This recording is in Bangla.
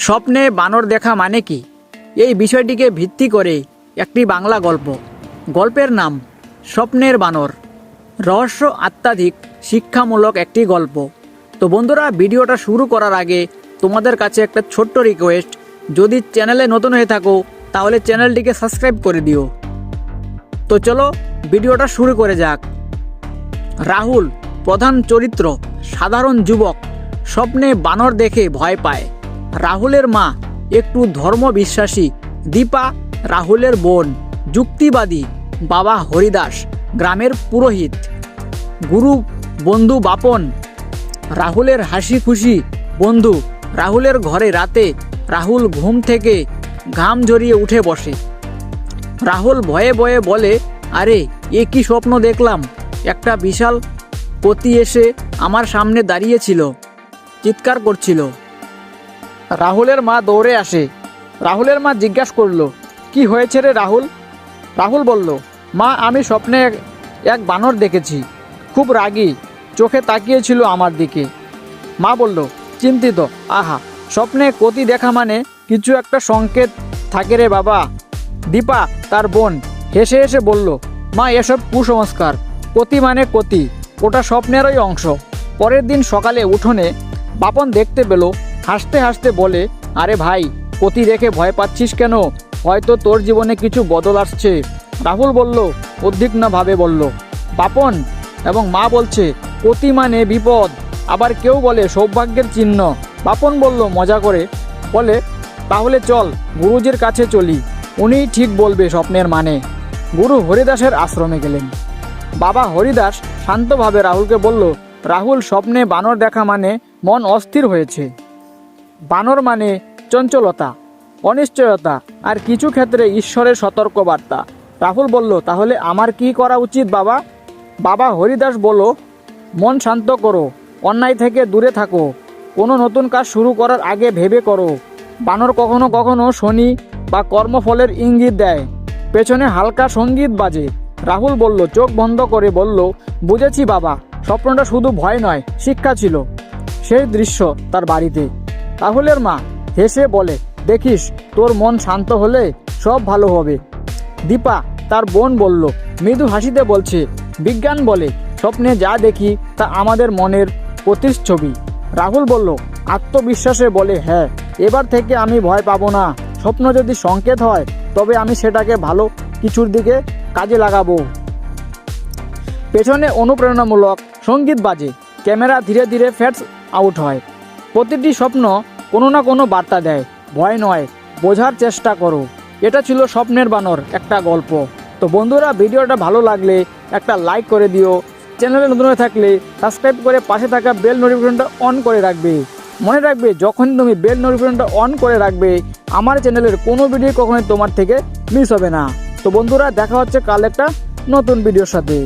স্বপ্নে বানর দেখা মানে কি? এই বিষয়টিকে ভিত্তি করে একটি বাংলা গল্প। গল্পের নাম স্বপ্নের বানর। রহস্য আত্মাধিক শিক্ষামূলক একটি গল্প। তো বন্ধুরা, ভিডিওটা শুরু করার আগে তোমাদের কাছে একটা ছোট্ট রিকোয়েস্ট, যদি চ্যানেলে নতুন হয়ে থাকো তাহলে চ্যানেলটিকে সাবস্ক্রাইব করে দিও। তো চলো ভিডিওটা শুরু করে যাক। রাহুল প্রধান চরিত্র, সাধারণ যুবক, স্বপ্নে বানর দেখে ভয় পায়। রাহুলের মা একটু ধর্মবিশ্বাসী, দীপা রাহুলের বোন, যুক্তিবাদী বাবা হরিদাস গ্রামের পুরোহিত, গুরু বন্ধু বাপন রাহুলের হাসি খুশি বন্ধু। রাহুলের ঘরে রাতে রাহুল ঘুম থেকে ঘাম ঝরিয়ে উঠে বসে। রাহুল ভয়ে ভয়ে বলে, আরে এ কি স্বপ্ন দেখলাম? একটা বিশাল পতি এসে আমার সামনে দাঁড়িয়েছিল, চিৎকার করছিল। রাহুলের মা দৌড়ে আসে। রাহুলের মা জিজ্ঞাসা করলো, কি হয়েছে রে রাহুল? রাহুল বলল, মা আমি স্বপ্নে এক বানর দেখেছি, খুব রাগী, চোখে তাকিয়েছিল আমার দিকে। মা বলল, চিন্তিত, আহা, স্বপ্নে কতি দেখা মানে কিছু একটা সংকেত থাকে রে বাবা। দীপা তার বোন হেসে হেসে বলল, মা এসব কুসংস্কার, কতি মানে কতি, ওটা স্বপ্নেরই অংশ। পরের দিন সকালে উঠোনে বাপন দেখতে পেল, হাসতে হাসতে বলে, আরে ভাই, কতি দেখে ভয় পাচ্ছিস কেন? হয়তো তোর জীবনে কিছু বদল আসছে। রাহুল বলল, উদ্বিগ্নভাবে বলল। বাপন এবং মা বলছে, কতি মানে বিপদ, আবার কেউ বলে সৌভাগ্যের চিহ্ন। বাপন বলল মজা করে, বলে, তাহলে চল গুরুজির কাছে চলি, উনি ঠিক বলবে স্বপ্নের মানে। গুরু হরিদাসের আশ্রমে গেলেন। বাবা হরিদাস শান্তভাবে রাহুলকে বলল, রাহুল, স্বপ্নে বানর দেখা মানে মন অস্থির হয়েছে। বানর মানে চঞ্চলতা, অনিশ্চয়তা, আর কিছু ক্ষেত্রে ঈশ্বরের সতর্কবার্তা। রাহুল বলল, তাহলে আমার কি করা উচিত বাবা? বাবা হরিদাস বলল, মন শান্ত করো, অন্যায় থেকে দূরে থাকো, কোনো নতুন কাজ শুরু করার আগে ভেবে করো। বানর কখনো কখনো শনি বা কর্মফলের ইঙ্গিত দেয়। পেছনে হালকা সঙ্গীত বাজে। রাহুল বলল, চোখ বন্ধ করে বলল, বুঝেছি বাবা, স্বপ্নটা শুধু ভয় নয়, শিক্ষা ছিল। সেই দৃশ্য তার বাড়িতে। রাহুলের মা হেসে বলে, দেখিস, তোর মন শান্ত হলে সব ভালো হবে। দীপা তার বোন বলল, মৃদু হাসিতে বলছে, বিজ্ঞান বলে স্বপ্নে যা দেখি তা আমাদের মনের প্রতিচ্ছবি। রাহুল বলল আত্মবিশ্বাসে বলে, হ্যাঁ, এবার থেকে আমি ভয় পাবো না। স্বপ্ন যদি সংকেত হয় তবে আমি সেটাকে ভালো কিছুর দিকে কাজে লাগাবো। পেছনে অনুপ্রেরণামূলক সঙ্গীত বাজে। ক্যামেরা ধীরে ধীরে ফেডস আউট হয়। প্রতিটি স্বপ্ন কোনো না কোনো বার্তা দেয়। ভয় নয়, বোঝার চেষ্টা করো। এটা ছিল স্বপ্নের বানর, একটা গল্প। তো বন্ধুরা, ভিডিওটা ভালো লাগলে একটা লাইক করে দিও। চ্যানেলে নতুন হয়ে থাকলে সাবস্ক্রাইব করে পাশে থাকা বেল নোটিফিকেশনটা অন করে রাখবে। মনে রাখবে, যখনই তুমি বেল নোটিফিকেশনটা অন করে রাখবে, আমার চ্যানেলের কোনো ভিডিও কখনোই তোমার থেকে মিস হবে না। তো বন্ধুরা, দেখা হচ্ছে কাল একটা নতুন ভিডিওর সাথে।